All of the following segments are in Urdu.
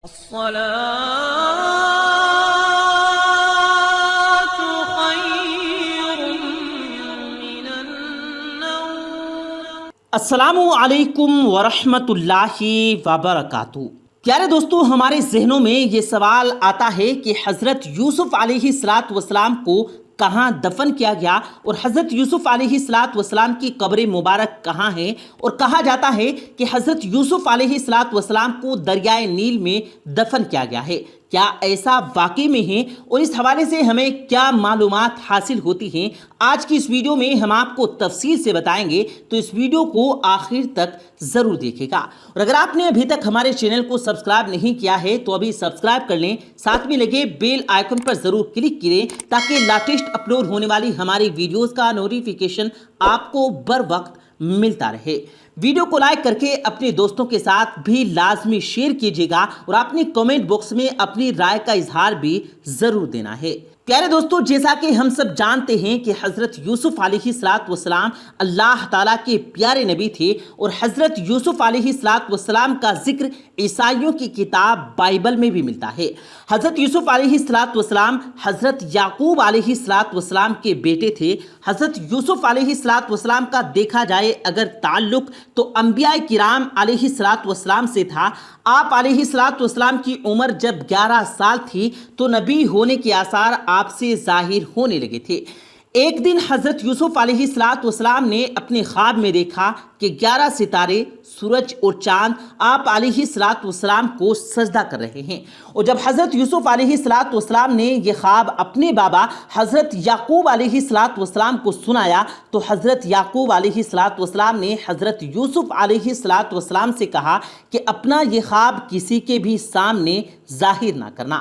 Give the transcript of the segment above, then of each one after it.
الصلاة خير من النوم۔ السلام علیکم ورحمۃ اللہ وبرکاتہ۔ پیارے دوستو، ہمارے ذہنوں میں یہ سوال آتا ہے کہ حضرت یوسف علیہ السلام کو کہاں دفن کیا گیا، اور حضرت یوسف علیہ السلام کی قبر مبارک کہاں ہے، اور کہا جاتا ہے کہ حضرت یوسف علیہ السلام کو دریائے نیل میں دفن کیا گیا ہے۔ کیا ایسا واقعی میں ہے، اور اس حوالے سے ہمیں کیا معلومات حاصل ہوتی ہیں، آج کی اس ویڈیو میں ہم آپ کو تفصیل سے بتائیں گے، تو اس ویڈیو کو آخر تک ضرور دیکھے گا۔ اور اگر آپ نے ابھی تک ہمارے چینل کو سبسکرائب نہیں کیا ہے تو ابھی سبسکرائب کر لیں، ساتھ میں لگے بیل آئیکن پر ضرور کلک کریں تاکہ لیٹسٹ اپلوڈ ہونے والی ہماری ویڈیوز کا نوٹیفیکیشن آپ کو بر وقت ملتا رہے۔ ویڈیو کو لائک کر کے اپنے دوستوں کے ساتھ بھی لازمی شیئر کیجیے گا، اور اپنی کمنٹ باکس میں اپنی رائے کا اظہار بھی ضرور دینا ہے۔ پیارے دوستو، جیسا کہ ہم سب جانتے ہیں کہ حضرت یوسف علیہ السلام اللہ تعالیٰ کے پیارے نبی تھے، اور حضرت یوسف علیہ السلام کا ذکر عیسائیوں کی کتاب بائبل میں بھی ملتا ہے۔ حضرت یوسف علیہ السلام حضرت یعقوب علیہ السلام کے بیٹے تھے۔ حضرت یوسف علیہ السلام کا دیکھا جائے اگر تعلق تو انبیاء کرام علیہ السلام سے تھا۔ آپ علیہ السلام کی عمر جب 11 سال تھی تو نبی ہونے کے آثار آپ سے ظاہر ہونے لگے تھے۔ ایک دن حضرت یوسف علیہ السلام نے اپنے خواب میں دیکھا کہ 11 ستارے، سورج اور چاند آپ علیہ السلام کو سجدہ کر رہے ہیں۔ اور جب حضرت یوسف علیہ السلام نے یہ خواب اپنے بابا حضرت یعقوب علیہ السلام کو سنایا تو حضرت یعقوب علیہ السلام نے حضرت یوسف علیہ السلام سے کہا کہ اپنا یہ خواب کسی کے بھی سامنے ظاہر نہ کرنا۔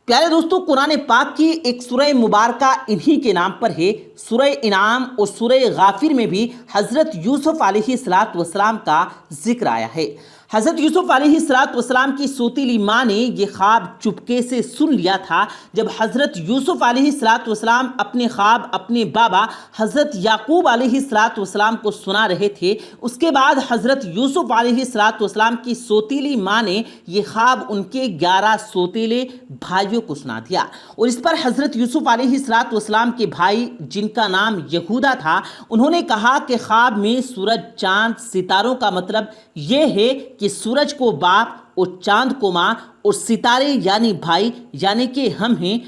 پیارے دوستو، قرآن پاک کی ایک سورہ مبارکہ انہی کے نام پر ہے۔ سورہ انعام اور سورہ غافر میں بھی حضرت یوسف علیہ السلام کا ذکر آیا ہے۔ حضرت یوسف علیہ السلام کی سوتیلی ماں نے یہ خواب چپکے سے سن لیا تھا۔ جب حضرت یوسف علیہ السلام اپنے خواب اپنے بابا حضرت یعقوب علیہ السلام کو سنا رہے تھے، اس کے بعد حضرت یوسف علیہ السلام کی سوتیلی ماں نے یہ خواب ان کے 11 سوتیلے بھائیوں کو سنا دیا، اور اس پر حضرت یوسف علیہ السلام کے بھائی جن کا نام یہودا تھا، انہوں نے کہا کہ خواب میں سورج، چاند، ستاروں کا مطلب یہ ہے کہ سورج کو باپ اور چاند کو ماں اور ستارے یعنی بھائی یعنی کہ ہم ہیں،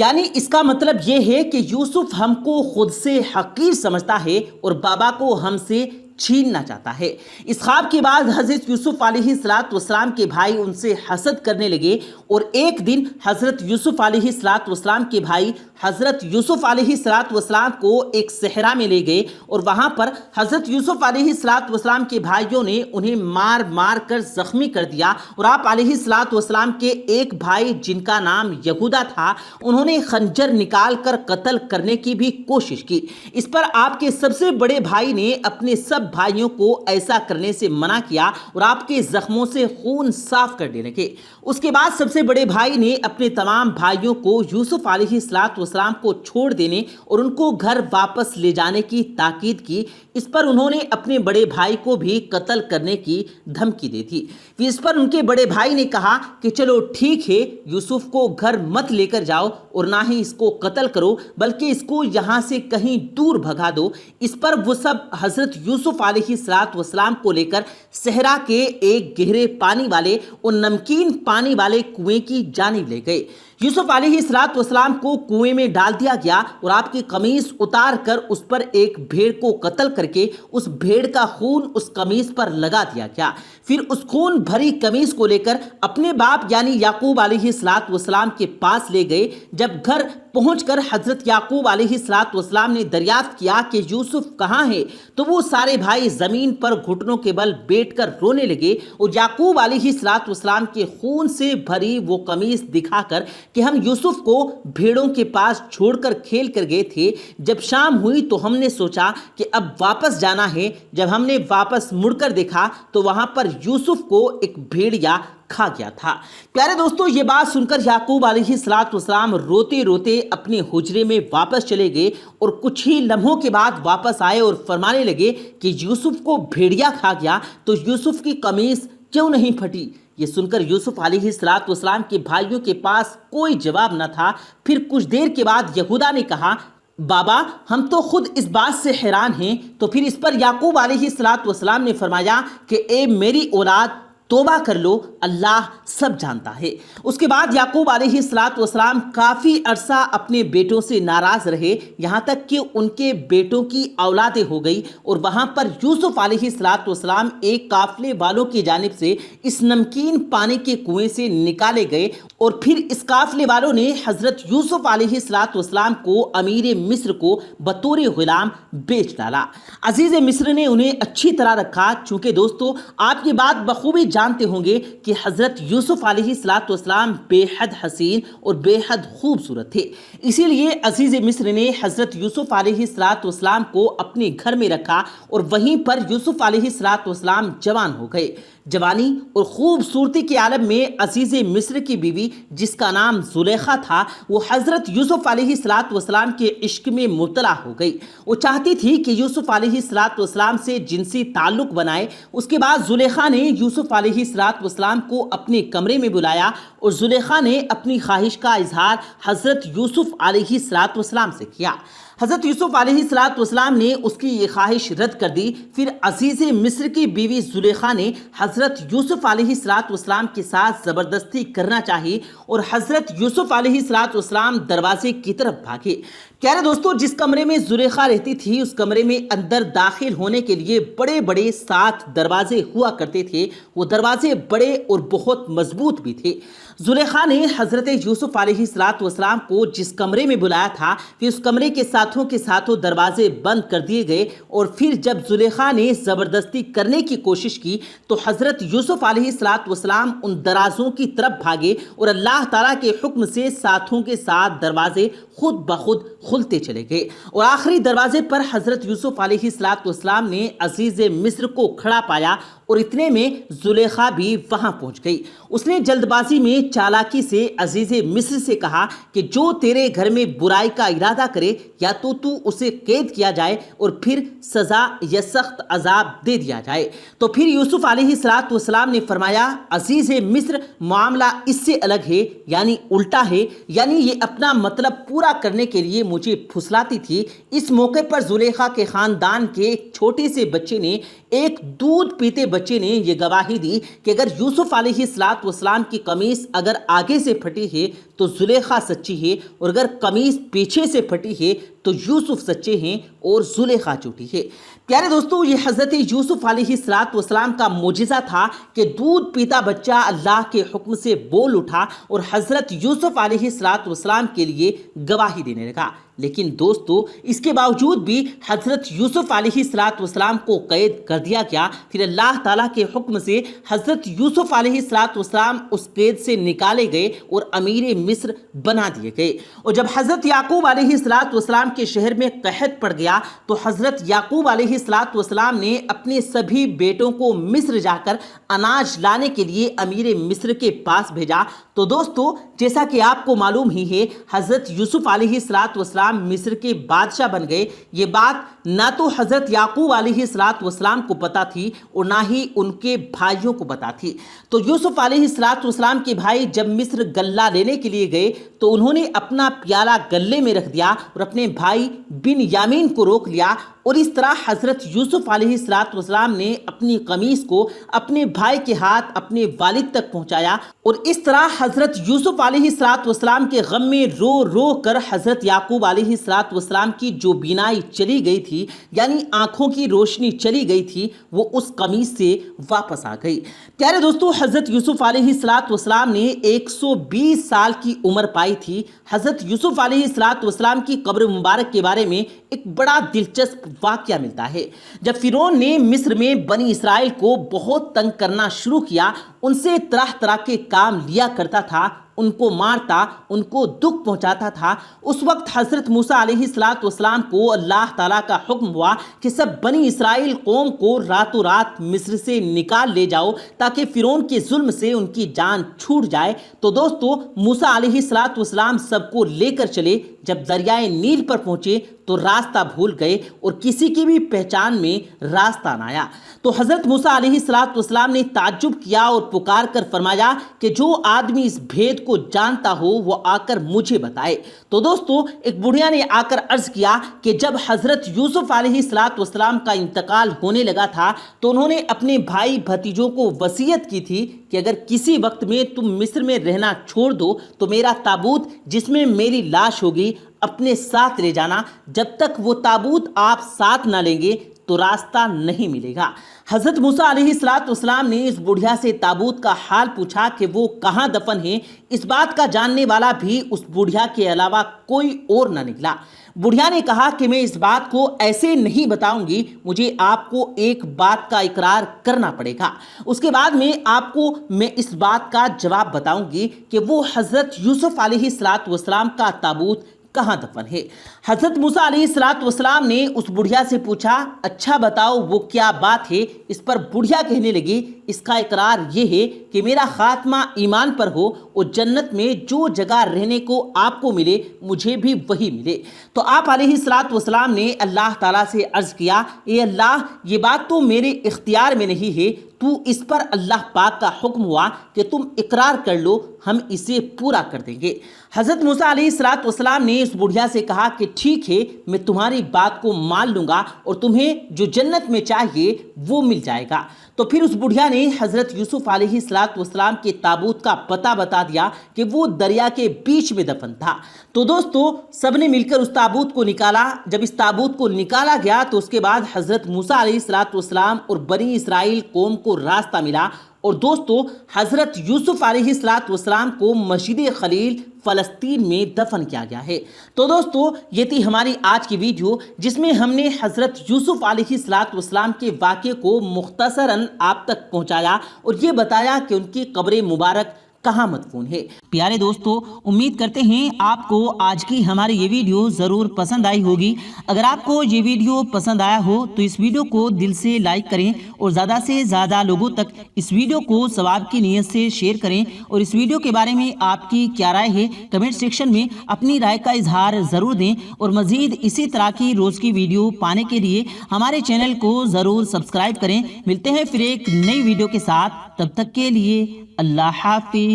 یعنی اس کا مطلب یہ ہے کہ یوسف ہم کو خود سے حقیر سمجھتا ہے اور بابا کو ہم سے چھیننا چاہتا ہے۔ اس خواب کے بعد حضرت یوسف علیہ السلام کے بھائی ان سے حسد کرنے لگے، اور ایک دن حضرت یوسف علیہ السلام کے بھائی حضرت یوسف علیہ السلام کو ایک صحرا میں لے گئے، اور وہاں پر حضرت یوسف علیہ السلام کے بھائیوں نے انہیں مار مار کر زخمی کر دیا، اور آپ علیہ السلام کے ایک بھائی جن کا نام یہودا تھا، انہوں نے خنجر نکال کر قتل کرنے کی بھی کوشش کی۔ اس پر آپ کے سب سے بڑے بھائی نے اپنے سب بھائیوں کو ایسا کرنے سے منع کیا، اور آپ کے زخموں سے خون صاف کرنے لگے۔ اس کے بعد سب سے بڑے بھائی نے اپنے تمام بھائیوں کو یوسف علیہ السلام کو چھوڑ دینے اور ان کو گھر واپس لے جانے کی تاکید کی۔ اس پر انہوں نے اپنے بڑے بھائی کو بھی قتل کرنے کی دھمکی دے دی۔ پھر اس پر ان کے بڑے بھائی نے کہا کہ چلو ٹھیک ہے، یوسف کو گھر مت لے کر جاؤ اور نہ ہی اس کو قتل کرو، بلکہ اس کو یہاں سے کہیں دور بھگا دو۔ اس پر وہ سب حضرت یوسف علیہ السلام کو لے کر صحرا کے ایک گہرے پانی والے اور نمکین پانی والے کنویں کی جانب لے گئے۔ یوسف علیہ السلام کو کنویں میں ڈال دیا گیا، اور آپ کی قمیص اتار کر اس پر ایک بھیڑ کو قتل کر کے اس بھیڑ کا خون اس قمیص پر لگا دیا گیا۔ پھر اس خون بھری قمیص کو لے کر اپنے باپ یعنی یعقوب علیہ السلام کے پاس لے گئے۔ جب گھر پہنچ کر حضرت یعقوب علیہ السلام نے دریافت کیا کہ یوسف کہاں ہے، تو وہ سارے بھائی زمین پر گھٹنوں کے بل بیٹھ کر رونے لگے، اور یعقوب علیہ السلام کے خون سے بھری وہ قمیص دکھا کر کہ ہم یوسف کو بھیڑوں کے پاس چھوڑ کر کھیل کر گئے تھے، جب شام ہوئی تو ہم نے سوچا کہ اب واپس جانا ہے۔ جب ہم نے واپس مڑ کر دیکھا تو وہاں پر یوسف کو ایک بھیڑیا کھا گیا تھا۔ پیارے دوستو، یہ بات سن کر یعقوب علیہ السلام روتے روتے اپنے حجرے میں واپس چلے گئے، اور کچھ ہی لمحوں کے بعد واپس آئے اور فرمانے لگے کہ یوسف کو بھیڑیا کھا گیا تو یوسف کی قمیص کیوں نہیں پھٹی؟ یہ سن کر یوسف علیہ السلام کے بھائیوں کے پاس کوئی جواب نہ تھا۔ پھر کچھ دیر کے بعد یہودا نے کہا، بابا ہم تو خود اس بات سے حیران ہیں۔ تو پھر اس پر یعقوب علیہ السلام نے فرمایا کہ اے میری اولاد، توبہ کر لو، اللہ سب جانتا ہے۔ اس کے بعد یعقوب علیہ السلام کافی عرصہ اپنے بیٹوں سے ناراض رہے، یہاں تک کہ ان کے بیٹوں کی اولادیں ہو گئی، اور وہاں پر یوسف علیہ السلام ایک قافلے والوں کی جانب سے اس نمکین پانی کے کنویں سے نکالے گئے، اور پھر اس قافلے والوں نے حضرت یوسف علیہ السلام کو امیر مصر کو بطور غلام بیچ ڈالا۔ عزیز مصر نے انہیں اچھی طرح رکھا، چونکہ دوستو آپ یہ بات بخوبی جانتے ہوں گے کہ حضرت یوسف علیہ السلام بے حد حسین اور بے حد خوبصورت تھے، اسی لیے عزیز مصر نے حضرت یوسف علیہ السلام کو اپنے گھر میں رکھا، اور وہیں پر یوسف علیہ السلام جوان ہو گئے۔ جوانی اور خوبصورتی کے عالم میں عزیز مصر کی بیوی جس کا نام زلیخا تھا، وہ حضرت یوسف علیہ السلام کے عشق میں مبتلا ہو گئی۔ وہ چاہتی تھی کہ یوسف علیہ السلام سے جنسی تعلق بنائے۔ اس کے بعد زلیخا نے یوسف علیہ السلام کو اپنے کمرے میں بلایا، اور زلیخا نے اپنی خواہش کا اظہار حضرت یوسف علیہ السلام سے کیا۔ حضرت یوسف علیہ السلام نے اس کی یہ خواہش رد کر دی۔ پھر عزیز مصر کی بیوی زلیخا نے حضرت یوسف علیہ السلام کے ساتھ زبردستی کرنا چاہی، اور حضرت یوسف علیہ السلام دروازے کی طرف بھاگے۔ کہہ رہے دوستو، جس کمرے میں زلیخا رہتی تھی اس کمرے میں اندر داخل ہونے کے لیے بڑے بڑے 7 دروازے ہوا کرتے تھے۔ وہ دروازے بڑے اور بہت مضبوط بھی تھے۔ زلیخا نے حضرت یوسف علیہ السلام کو جس کمرے میں بلایا تھا، پھر اس کمرے کے ساتھوں دروازے بند کر دیے گئے، اور پھر جب زلیخا نے زبردستی کرنے کی کوشش کی تو حضرت یوسف علیہ السلام ان درازوں کی طرف بھاگے، اور اللہ تعالیٰ کے حکم سے ساتھوں کے ساتھ دروازے خود بخود کھلتے چلے گئے، اور آخری دروازے پر حضرت یوسف علیہ السلام نے عزیز مصر کو کھڑا پایا، اور اتنے میں زلیخا بھی وہاں پہنچ گئی۔ اس نے جلد بازی میں چالاکی سے عزیز مصر سے کہا کہ جو تیرے گھر میں برائی کا ارادہ کرے، یا تو اسے قید کیا جائے اور پھر سزا یا سخت عذاب دے دیا جائے۔ تو پھر یوسف علیہ السلام نے فرمایا، عزیز مصر معاملہ اس سے الگ ہے، یعنی الٹا ہے، یعنی یہ اپنا مطلب پورا کرنے کے لیے مجھے پھسلاتی تھی۔ اس موقع پر زلیخا کے خاندان کے ایک چھوٹے سے بچے نے، ایک دودھ پیتے بچے نے یہ گواہی دی کہ اگر یوسف علیہ السلام کی قمیص اگر آگے سے پھٹی ہے تو زلیخا سچی ہے، اور اگر قمیص پیچھے سے پھٹی ہے تو یوسف سچے ہیں اور زلیخا جھوٹی ہے۔ پیارے دوستو، یہ حضرت یوسف علیہ السلام کا معجزہ تھا کہ دودھ پیتا بچہ اللہ کے حکم سے بول اٹھا اور حضرت یوسف علیہ السلام کے لیے گواہی دینے لگا۔ لیکن دوستو، اس کے باوجود بھی حضرت یوسف علیہ السلام کو قید کر دیا گیا۔ پھر اللہ تعالیٰ کے حکم سے حضرت یوسف علیہ السلام اس قید سے نکالے گئے اور امیر مصر بنا دیے گئے۔ اور جب حضرت یعقوب علیہ السلام کے شہر میں قحط پڑ گیا تو حضرت یعقوب علیہ السلام نے اپنے سبھی بیٹوں کو مصر جا کر اناج لانے کے لیے امیر مصر کے پاس بھیجا۔ تو دوستو، جیسا کہ آپ کو معلوم ہی ہے، حضرت یوسف علیہ السلام مصر کے بادشاہ بن گئے۔ یہ بات نہ تو حضرت یعقوب علیہ السلام کو پتا تھی اور نہ ہی ان کے بھائیوں کو پتا تھی۔ تو یوسف علیہ السلام کے بھائی جب مصر غلہ لینے کے لیے گئے تو انہوں نے اپنا پیالہ غلے میں رکھ دیا اور اپنے بھائی بن یامین کو روک لیا، اور اس طرح حضرت یوسف علیہ السلام نے اپنی قمیص کو اپنے بھائی کے ہاتھ اپنے والد تک پہنچایا، اور اس طرح حضرت یوسف علیہ السلام کے غم میں رو رو کر حضرت یعقوب علیہ السلام کی جو بینائی چلی گئی تھی، یعنی آنکھوں کی روشنی چلی گئی تھی، وہ اس قمیص سے واپس آ گئی۔ پیارے دوستو، حضرت یوسف علیہ السلام نے 120 سال کی عمر پائی تھی۔ حضرت یوسف علیہ السلام کی قبر مبارک کے بارے میں ایک بڑا دلچسپ واقعہ ملتا ہے۔ جب فرعون نے مصر میں بنی اسرائیل کو بہت تنگ کرنا شروع کیا، ان سے طرح طرح کے کام لیا کرتا تھا، ان کو مارتا، ان کو دکھ پہنچاتا تھا، اس وقت حضرت موسیٰ علیہ السلام کو اللہ تعالیٰ کا حکم ہوا کہ سب بنی اسرائیل قوم کو راتوں رات مصر سے نکال لے جاؤ تاکہ فرعون کے ظلم سے ان کی جان چھوٹ جائے۔ تو دوستو موسیٰ علیہ السلام سب کو لے کر چلے، جب دریائے نیل پر پہنچے تو راستہ بھول گئے اور کسی کی بھی پہچان میں راستہ نہ آیا۔ تو حضرت موسیٰ علیہ السلام نے تعجب کیا اور پکار کر فرمایا کہ جو آدمی اس بھید کو جانتا ہو وہ آ کر مجھے بتائے۔ تو دوستو ایک بڑھیا نے آ کر عرض کیا کہ جب حضرت یوسف علیہ السلام کا انتقال ہونے لگا تھا تو انہوں نے اپنے بھائی بھتیجوں کو وصیت کی تھی کہ اگر کسی وقت میں تم مصر میں رہنا چھوڑ دو تو میرا تابوت جس میں میری لاش ہوگی اپنے ساتھ لے جانا، جب تک وہ تابوت آپ ساتھ نہ لیں گے تو راستہ نہیں ملے گا۔ حضرت موسیٰ علیہ السلام نے اس بڑھیا سے تابوت کا حال پوچھا کہ وہ کہاں دفن ہے۔ اس بات کا جاننے والا بھی اس بڑھیا کے علاوہ کوئی اور نہ نکلا۔ بڑھیا نے کہا کہ میں اس بات کو ایسے نہیں بتاؤں گی، مجھے آپ کو ایک بات کا اقرار کرنا پڑے گا، اس کے بعد آپ کو میں اس بات کا جواب بتاؤں گی کہ وہ حضرت یوسف علیہ السلام کا تابوت کہاں دفن ہے۔ حضرت موسیٰ علیہ السلام نے اس بڑھیا سے پوچھا اچھا بتاؤ وہ کیا بات ہے۔ اس پر بڑھیا کہنے لگی اس کا اقرار یہ ہے کہ میرا خاتمہ ایمان پر ہو اور جنت میں جو جگہ رہنے کو آپ کو ملے مجھے بھی وہی ملے۔ تو آپ علیہ السلام نے اللہ تعالیٰ سے عرض کیا اے اللہ یہ بات تو میرے اختیار میں نہیں ہے، تو اس پر اللہ پاک کا حکم ہوا کہ تم اقرار کر لو، ہم اسے پورا کر دیں گے۔ حضرت موسیٰ علیہ السلام نے اس بڑھیا سے کہا کہ ٹھیک ہے میں تمہاری بات کو مان لوں گا اور تمہیں جو جنت میں چاہیے وہ مل جائے گا۔ تو پھر اس بڑھیا نے حضرت یوسف علیہ السلام کے تابوت کا پتہ بتا دیا کہ وہ دریا کے بیچ میں دفن تھا۔ تو دوستو سب نے مل کر اس تابوت کو نکالا۔ جب اس تابوت کو نکالا گیا تو اس کے بعد حضرت موسیٰ علیہ السلام اور بنی اسرائیل قوم کو راستہ ملا، اور دوستو حضرت یوسف علیہ السلام کو مسجد خلیل فلسطین میں دفن کیا گیا ہے۔ تو دوستو یہ تھی ہماری آج کی ویڈیو جس میں ہم نے حضرت یوسف علیہ السلام کے واقعے کو مختصراً آپ تک پہنچایا اور یہ بتایا کہ ان کی قبر مبارک کہاں مدفون ہے۔ پیارے دوستو امید کرتے ہیں آپ کو آج کی ہماری یہ ویڈیو ضرور پسند آئی ہوگی۔ اگر آپ کو یہ ویڈیو پسند آیا ہو تو اس ویڈیو کو دل سے لائک کریں اور زیادہ سے زیادہ لوگوں تک اس ویڈیو کو ثواب کی نیت سے شیئر کریں، اور اس ویڈیو کے بارے میں آپ کی کیا رائے ہے کمنٹ سیکشن میں اپنی رائے کا اظہار ضرور دیں، اور مزید اسی طرح کی روز کی ویڈیو پانے کے لیے ہمارے چینل کو ضرور سبسکرائب کریں۔ ملتے ہیں پھر ایک نئی ویڈیو کے ساتھ، تب تک کے لیے اللہ حافظ۔